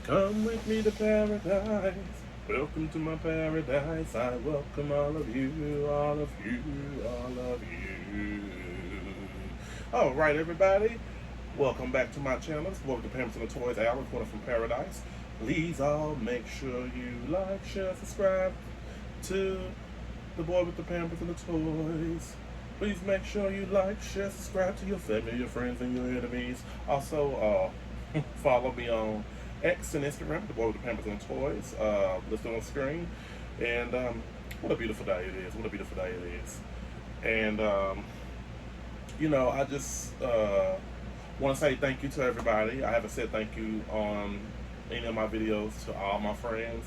Come with me to paradise. Welcome to my paradise. I welcome all of you, all of you, all of you. All right, everybody. Welcome back to my channel. It's Boy with the Pampers and the Toys, Al, recording from Paradise. Please all make sure you like, share, subscribe to the Boy with the Pampers and the Toys. Please make sure you like, share, subscribe to your family, your friends, and your enemies. Also, follow me on X and Instagram, the Boy with the Pampers and the Toys, listed on the screen. And what a beautiful day it is. What a beautiful day it is. And, I just want to say thank you to everybody. I haven't said thank you on any of my videos to all my friends,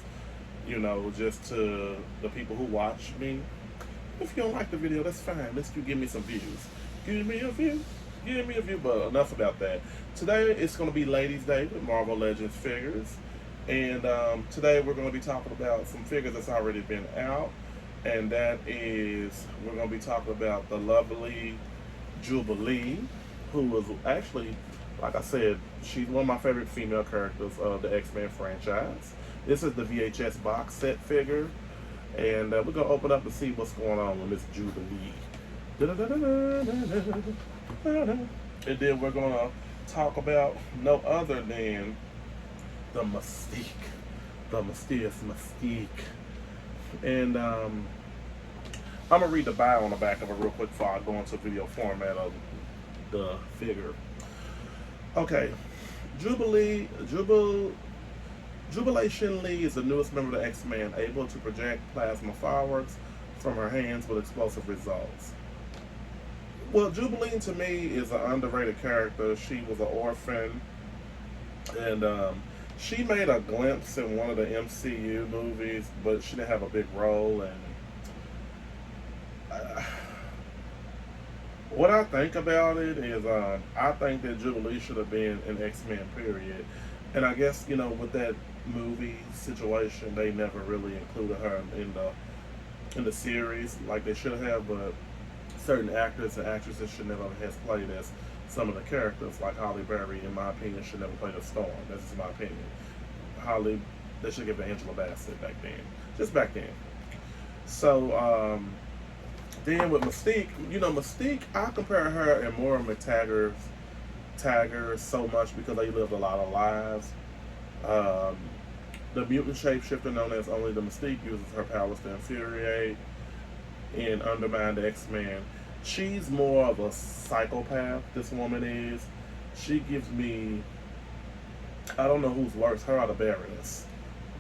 just to the people who watch me. If you don't like the video, that's fine. Let's you give me some views. Give me a view. Give me a view. But enough about that. Today it's going to be Ladies' Day with Marvel Legends figures. And today we're going to be talking about some figures that's already been out. And that is, we're going to be talking about the lovely Jubilee, who was actually, like I said, she's one of my favorite female characters of the X-Men franchise. This is the VHS box set figure. And we're going to open up and see what's going on with Miss Jubilee. And then we're going to talk about no other than the Mystique. The mysterious Mystique. And I'm going to read the bio on the back of it real quick before I go into video format of the figure. Okay. Jubilation Lee is the newest member of the X-Men, able to project plasma fireworks from her hands with explosive results. Well, Jubilee to me is an underrated character. She was an orphan, and she made a glimpse in one of the MCU movies, but she didn't have a big role. And what I think about it is, I think that Jubilee should have been an X-Men, period. And I guess, with that movie situation, they never really included her in the series like they should have. But certain actors and actresses should never have played as some of the characters. Like Halle Berry, in my opinion, should never play the Storm. That's just my opinion. They should give it Angela Bassett back then, just back then. So then with Mystique, Mystique, I compare her and Moira McTaggart so much because they lived a lot of lives. The mutant shapeshifter known as Only the Mystique uses her powers to infuriate and undermine the X-Men. She's more of a psychopath, this woman is. She gives me, I don't know who's worse, her or the Baroness.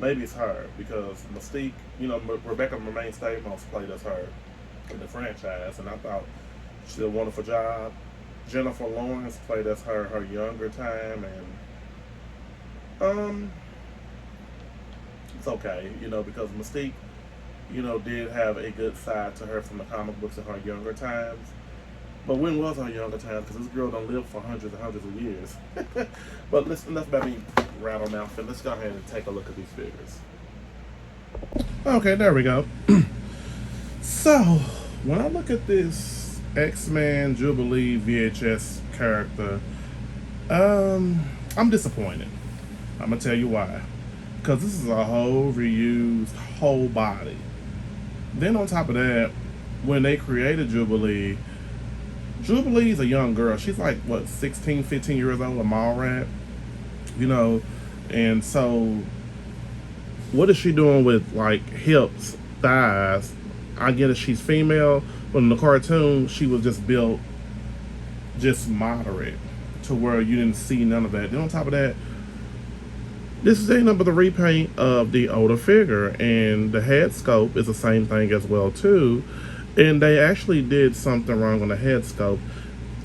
Maybe it's her, because Mystique, Rebecca Romaine Stamos played as her in the franchise, and I thought she did a wonderful job. Jennifer Lawrence played as her younger time, and it's okay, because Mystique, did have a good side to her from the comic books in her younger times. But when was her younger times? Because this girl don't live for hundreds and hundreds of years. But listen, enough about me rattle mouth, and let's go ahead and take a look at these figures. Okay, there we go. So when I look at this X-Men Jubilee VHS character, I'm disappointed. I'm gonna tell you why. Because this is a whole reused whole body. Then on top of that, when they created Jubilee's a young girl. She's like, 16, 15 years old, a mall rat, and so what is she doing with like hips, thighs? I get it, she's female, but in the cartoon, she was just built just moderate to where you didn't see none of that. Then on top of that, this is ain't nothing but the repaint of the older figure, and the head scope is the same thing as well too. And they actually did something wrong on the head scope.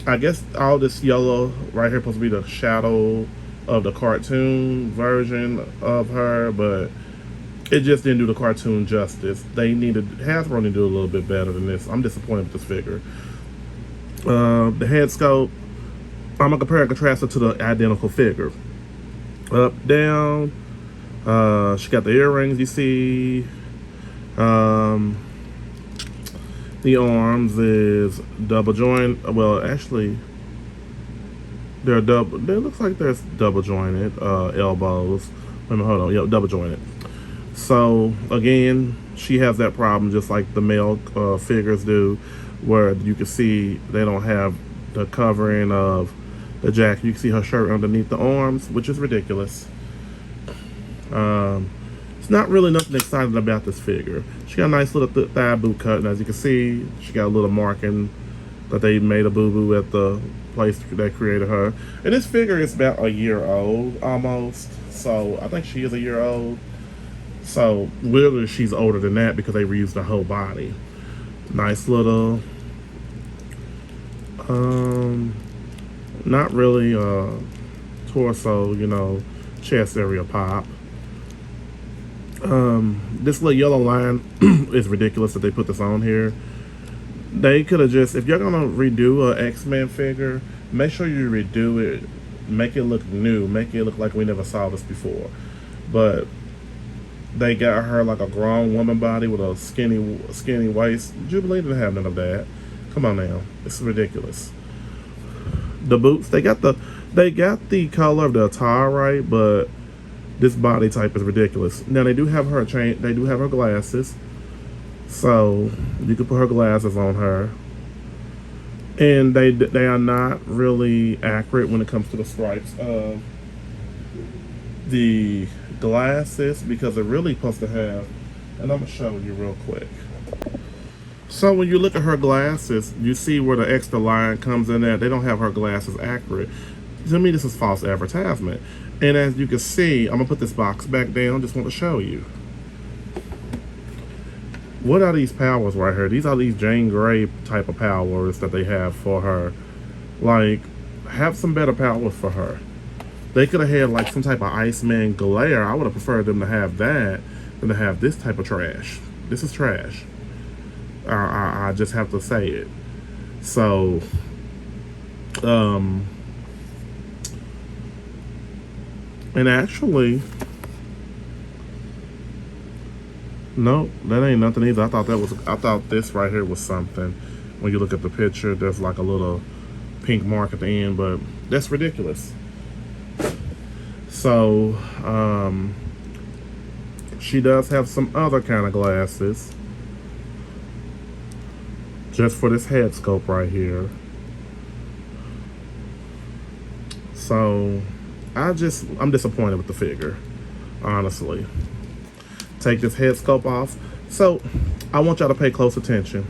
I guess all this yellow right here supposed to be the shadow of the cartoon version of her, but it just didn't do the cartoon justice. Hasbro needed to do a little bit better than this. I'm disappointed with this figure. The head scope, I'm gonna compare and contrast it to the identical figure. Up, down. She got the earrings, you see. The arms is double joint. Well, actually, they're double. It looks like there's double jointed elbows. Hold on. Yep, double jointed. So again, she has that problem just like the male figures do, where you can see they don't have the covering of the jacket. You can see her shirt underneath the arms, which is ridiculous. It's not really nothing exciting about this figure. She got a nice little thigh boot cut, and as you can see, she got a little marking that they made a boo-boo at the place that created her. And this figure is about a year old, almost. So, I think she is a year old. So, really, she's older than that because they reused the whole body. Nice little, not really torso, you know, chest area pop. This little yellow line is ridiculous that they put this on here. They could have just, if you're gonna redo a X-Men figure, make sure you redo it, make it look new, make it look like we never saw this before. But they got her like a grown woman body with a skinny waist. Jubilee didn't have none of that. Come on now, it's ridiculous. The boots, they got the color of the attire right, but this body type is ridiculous. Now they do have her they do have her glasses, so you can put her glasses on her, and they are not really accurate when it comes to the stripes of the glasses, because they're really supposed to have, and I'm gonna show you real quick. So when you look at her glasses, you see where the extra line comes in there. They don't have her glasses accurate. To me, this is false advertisement. And as you can see, I'm gonna put this box back down. Just want to show you. What are these powers right here? These are these Jane Grey type of powers that they have for her. Like, have some better powers for her. They could have had like some type of Iceman glare. I would have preferred them to have that than to have this type of trash. This is trash. I just have to say it. So, and actually, no, that ain't nothing either. I thought this right here was something. When you look at the picture, there's like a little pink mark at the end, but that's ridiculous. So, she does have some other kind of glasses, just for this head sculpt right here. So, I'm disappointed with the figure, honestly. Take this head sculpt off. So, I want y'all to pay close attention.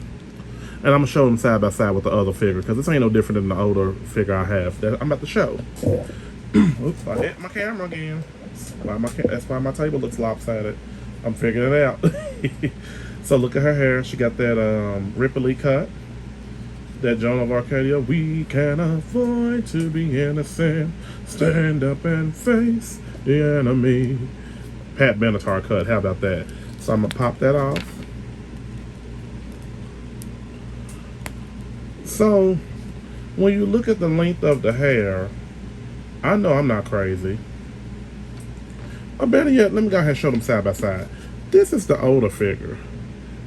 And I'm going to show them side by side with the other figure, because this ain't no different than the older figure I have that I'm about to show. Oops, I hit my camera again. That's why my table looks lopsided. I'm figuring it out. So look at her hair. She got that Ripley cut. That Joan of Arcadia. We can afford to be innocent. Stand up and face the enemy. Pat Benatar cut. How about that? So I'm going to pop that off. So when you look at the length of the hair, I know I'm not crazy. Or better yet, let me go ahead and show them side by side. This is the older figure.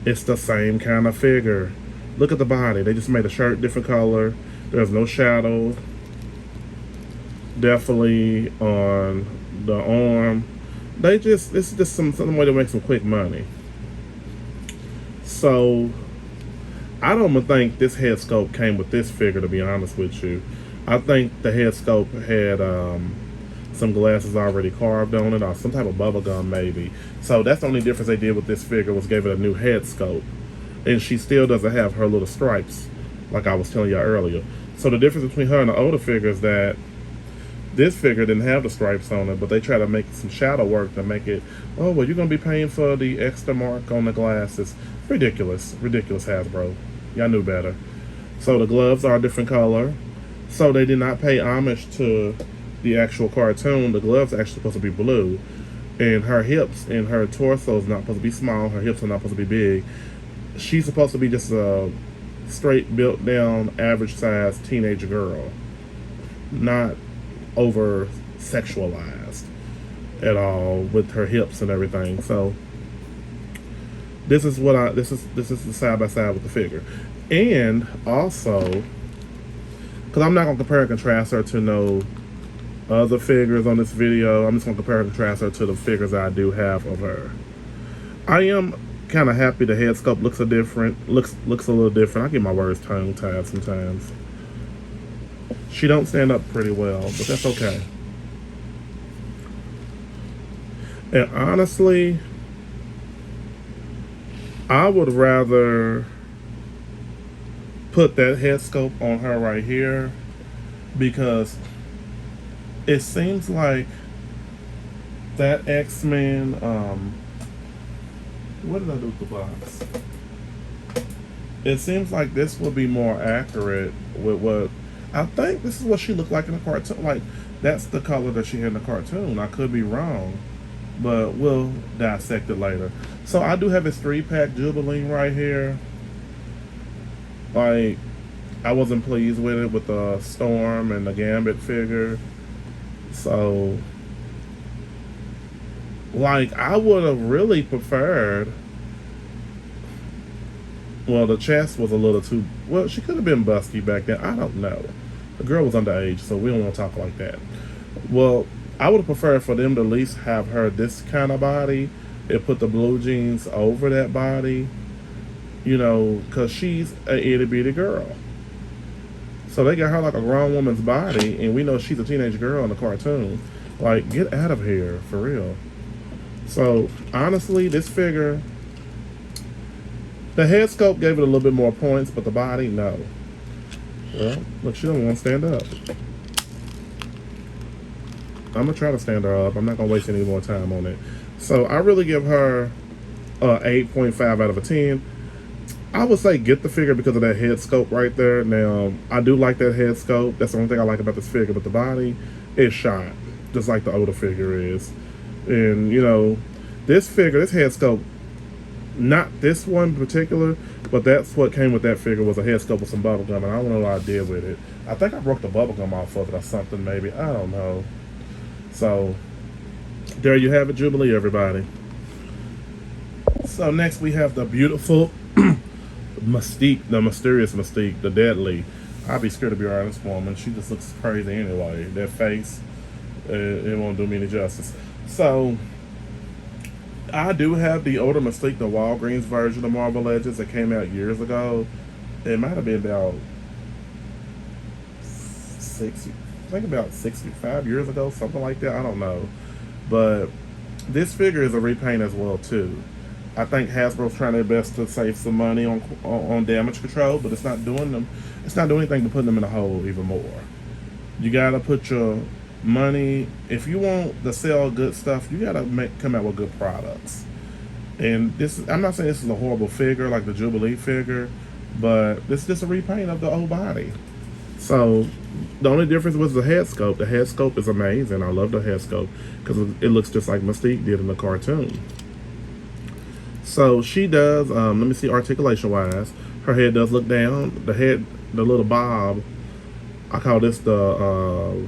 It's the same kind of figure. Look at the body. They just made a shirt different color. There's no shadow. Definitely on the arm. This is just some way to make some quick money. So I don't think this head sculpt came with this figure, to be honest with you. I think the head sculpt had some glasses already carved on it, or some type of bubble gum maybe. So that's the only difference they did with this figure, was gave it a new head sculpt. And she still doesn't have her little stripes, like I was telling you earlier. So the difference between her and the older figure is that this figure didn't have the stripes on it, but they try to make some shadow work to make it, oh, well, you're going to be paying for the extra mark on the glasses. Ridiculous. Ridiculous, Hasbro. Y'all knew better. So the gloves are a different color. So they did not pay homage to the actual cartoon. The gloves are actually supposed to be blue. And her hips and her torso is not supposed to be small. Her hips are not supposed to be big. She's supposed to be just a straight built down average sized teenage girl. Not over sexualized at all with her hips and everything. So this is the side by side with the figure. And also, because I'm not gonna compare and contrast her to no other figures on this video. I'm just going to compare and contrast her to the figures I do have of her. I am kind of happy the head sculpt looks a little different. I get my words tongue tied sometimes. She don't stand up pretty well, but that's okay. And honestly, I would rather put that head sculpt on her right here, because it seems like that X-Men, what did I do with the box? It seems like this will be more accurate with what, I think this is what she looked like in the cartoon. Like, that's the color that she had in the cartoon. I could be wrong, but we'll dissect it later. So I do have this 3-pack Jubilee right here. Like, I wasn't pleased with it, with the Storm and the Gambit figure. So, like, I would have really preferred, well, the chest was a little too, well, she could have been busky back then. I don't know. The girl was underage, so we don't want to talk like that. Well, I would have preferred for them to at least have her this kind of body and put the blue jeans over that body, you know, because she's an itty-bitty girl. So they got her like a grown woman's body, and we know she's a teenage girl in the cartoon. Like, get out of here, for real. So, honestly, this figure, the head sculpt gave it a little bit more points, but the body, no. Well, look, she don't want to stand up. I'm going to try to stand her up. I'm not going to waste any more time on it. So, I really give her 8.5 out of a 10. I would say get the figure because of that head sculpt right there. Now, I do like that head sculpt. That's the only thing I like about this figure. But the body is shot, just like the older figure is. And, you know, this figure, this head sculpt, not this one in particular, but that's what came with that figure, was a head sculpt with some bubble gum. And I don't know what I did with it. I think I broke the bubble gum off of it or something, maybe. I don't know. So, there you have it, Jubilee, everybody. So, next we have the beautiful Mystique, the mysterious Mystique, the deadly. I'd be scared to be around this woman. She just looks crazy anyway. That face, it won't do me any justice. So, I do have the older Mystique, the Walgreens version of Marvel Legends that came out years ago. It might have been about 65 years ago, something like that. I don't know. But this figure is a repaint as well, too. I think Hasbro's trying their best to save some money on damage control, but it's not doing them. It's not doing anything to put them in a hole even more. You gotta put your money, if you want to sell good stuff, you gotta come out with good products. And this, I'm not saying this is a horrible figure like the Jubilee figure, but this is just a repaint of the old body. So the only difference was the head sculpt. The head sculpt is amazing. I love the head sculpt because it looks just like Mystique did in the cartoon. So she does, let me see, articulation wise, her head does look down. The head, the little bob, I call this the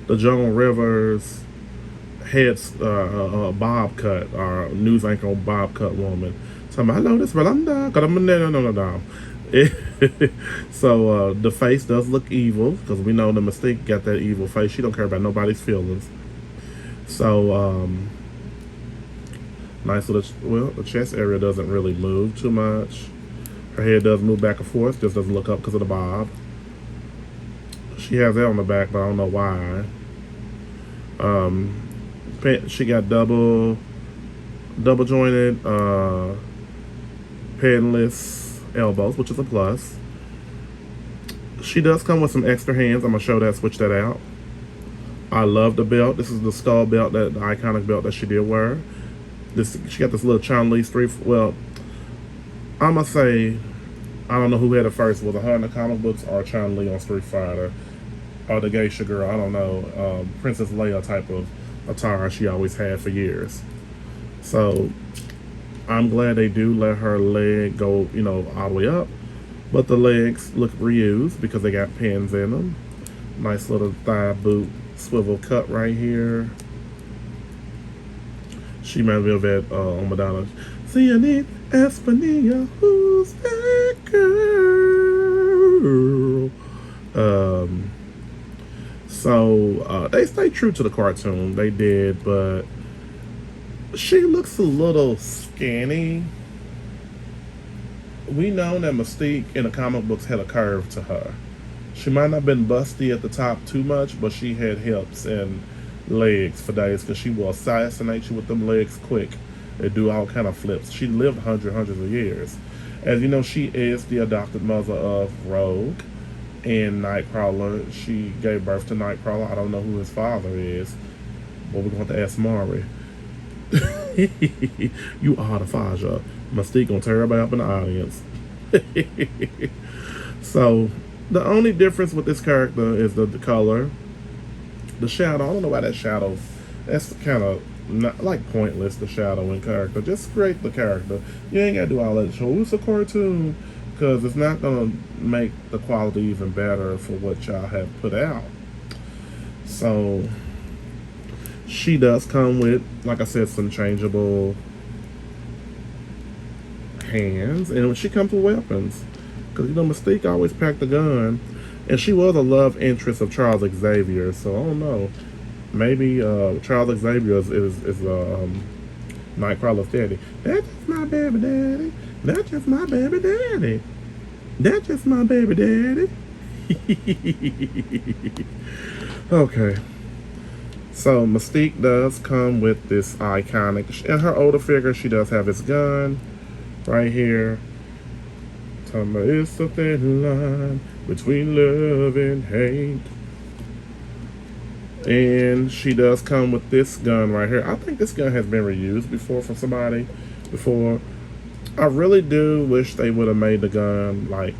Joan Rivers head bob cut, or news anchor bob cut woman. So I'm, hello, this Rolanda. So the face does look evil, because we know the Mystique got that evil face. She don't care about nobody's feelings. So, nice little, well, the chest area doesn't really move too much. Her head does move back and forth, just doesn't look up because of the bob. She has that on the back, but I don't know why. She got double jointed, panless elbows, which is a plus. She does come with some extra hands. I'm gonna show that, switch that out. I love the belt. This is the skull belt, that the iconic belt that she did wear. She got this little Chun-Li street. Well, I'm gonna say, I don't know who had it first. Was it her in the comic books or Chun-Li on Street Fighter, or the geisha girl? I don't know. Princess Leia type of attire she always had for years. So I'm glad they do let her leg go, you know, all the way up, but the legs look reused because they got pins in them. Nice little thigh boot swivel cut right here. She reminds me of that on Madonna. See, I need Espania, who's that girl? So they stay true to the cartoon. They did, but she looks a little skinny. We know that Mystique in the comic books had a curve to her. She might not have been busty at the top too much, but she had hips and legs for days because she will assassinate you with them legs quick and do all kind of flips. She lived hundreds of years. As you know, she is the adopted mother of Rogue and Nightcrawler. She gave birth to Nightcrawler. I don't know who his father is, but we're going to ask Maury. You are the Faja. Mystique gonna tear everybody up in the audience. So the only difference with this character is the color, the shadow. I don't know why that shadow. That's kind of not like pointless. The shadow in character. Just create the character. You ain't gotta do all that. Show it's a cartoon because it's not gonna make the quality even better for what y'all have put out. So she does come with, like I said, some changeable hands, and she comes with weapons. Because, you know, Mystique always packed a gun, and she was a love interest of Charles Xavier, so I don't know. Maybe Charles Xavier is Nightcrawler's daddy. That's just my baby daddy. That's just my baby daddy. That's just my baby daddy. Okay. So Mystique does come with this iconic, in her older figure, she does have this gun right here. Talking about it's a thin line between love and hate. And she does come with this gun right here. I think this gun has been reused before from somebody before. I really do wish they would have made the gun like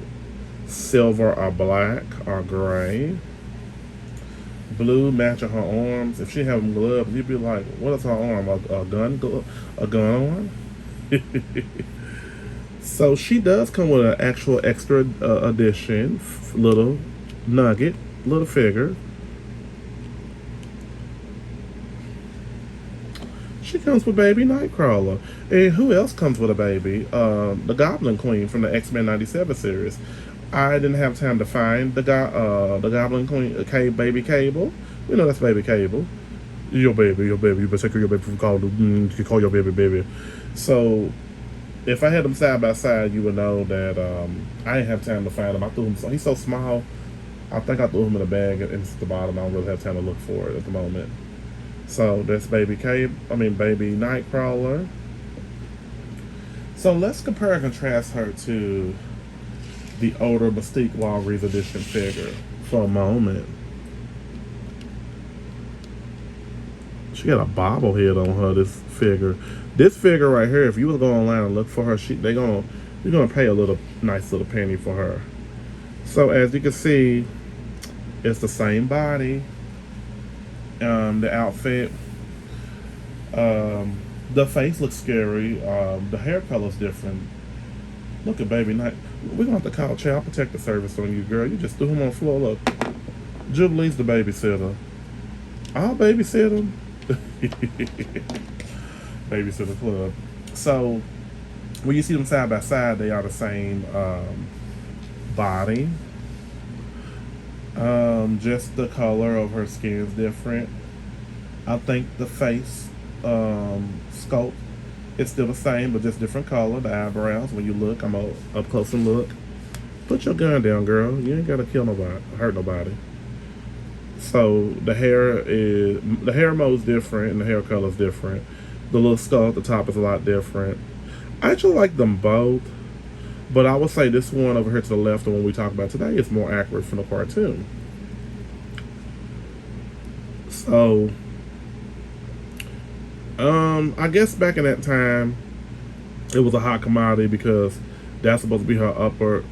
silver or black or gray. Blue matching her arms. If she had them gloves, you'd be like, what is her arm? A gun on? So she does come with an actual extra edition, little nugget, little figure. She comes with baby Nightcrawler. And who else comes with a baby? The Goblin Queen from the X-Men 97 series. I didn't have time to find the Goblin Queen, baby Cable. You know that's baby Cable. Your baby. You better take care of your baby. You call your baby. So, if I had them side by side, you would know that I didn't have time to find him. I threw him. He's so small. I think I threw him in a bag and it's the bottom. I don't really have time to look for it at the moment. So that's baby baby Nightcrawler. So let's compare and contrast her to the older Mystique Walgreens edition figure for a moment. She got a bobblehead on her, this figure. This figure right here, if you was going online and look for her, you're gonna pay a nice little penny for her. So as you can see, it's the same body. The outfit. The face looks scary. The hair color's different. Look at baby Night. We're gonna have to call Child Protective Service on you, girl. You just threw him on the floor. Look, Jubilee's the babysitter. I'll babysit him. Babysitter club. So when you see them side by side, they are the same body. Just the color of her skin is different. I think the face sculpt it's still the same, but just different color. The eyebrows, when you look, I'm up close and look. Put your gun down, girl. You ain't gotta kill nobody, hurt nobody. So the hair mode's different and the hair color's different. The little skull at the top is a lot different. I actually like them both, but I would say this one over here to the left, the one we talk about today, is more accurate from the cartoon. So I guess back in that time, it was a hot commodity because that's supposed to be her upper.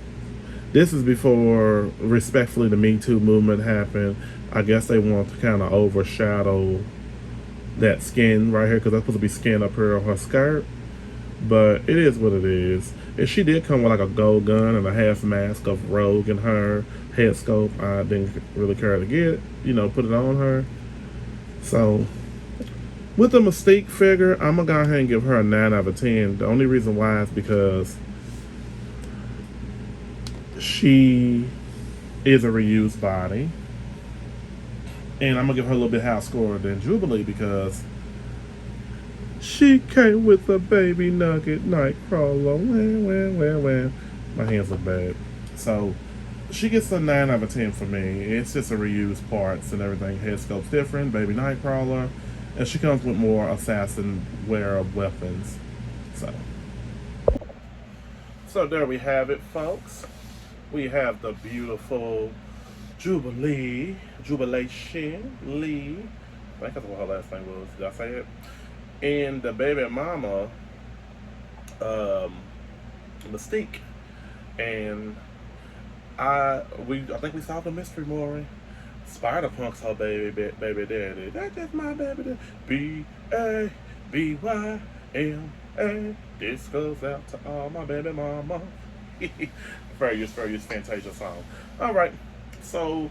This is before, respectfully, the Me Too movement happened. I guess they want to kind of overshadow that skin right here because that's supposed to be skin up here on her skirt. But it is what it is. And she did come with like a gold gun and a half mask of Rogue in her head scope. I didn't really care to get it, put it on her. So with the Mystique figure, I'm going to go ahead and give her a 9 out of 10. The only reason why is because she is a reused body. And I'm gonna give her a little bit higher score than Jubilee because she came with a baby nugget nightcrawler. Wah, wah, wah, wah. My hands look bad. So she gets a 9 out of 10 for me. It's just a reused parts and everything. Head sculpt's different, baby nightcrawler. And she comes with more assassin wear weapons. So there we have it, folks. We have the beautiful Jubilation Lee. I think that's what her last name was. Did I say it? And the baby mama, Mystique. And I think we solved the mystery, Maury. Spider Punk's her baby daddy. That's just my baby daddy. BABYMA. This goes out to all my baby mama. Very Fantasia song. All right, so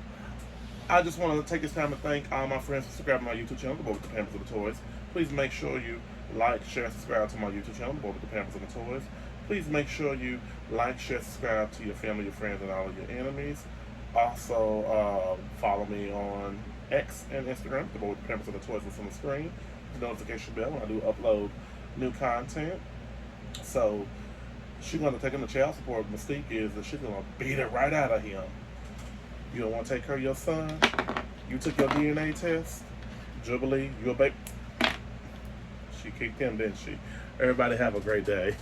I just want to take this time to thank all my friends for subscribing to my YouTube channel, The Boy with the Pampers and the Toys. Please make sure you like, share, subscribe to my YouTube channel, The Boy with the Pampers and the Toys. Please make sure you like, share, subscribe to your family, your friends, and all of your enemies. Also, follow me on X and Instagram, The Boy with the Pampers and the Toys is on the screen. The notification bell when I do upload new content. So she's going to take him to child support. Mystique is that she's going to beat it right out of him. You don't want to take care of your son? You took your DNA test? Jubilee, you're a baby. She kicked him, didn't she? Everybody have a great day.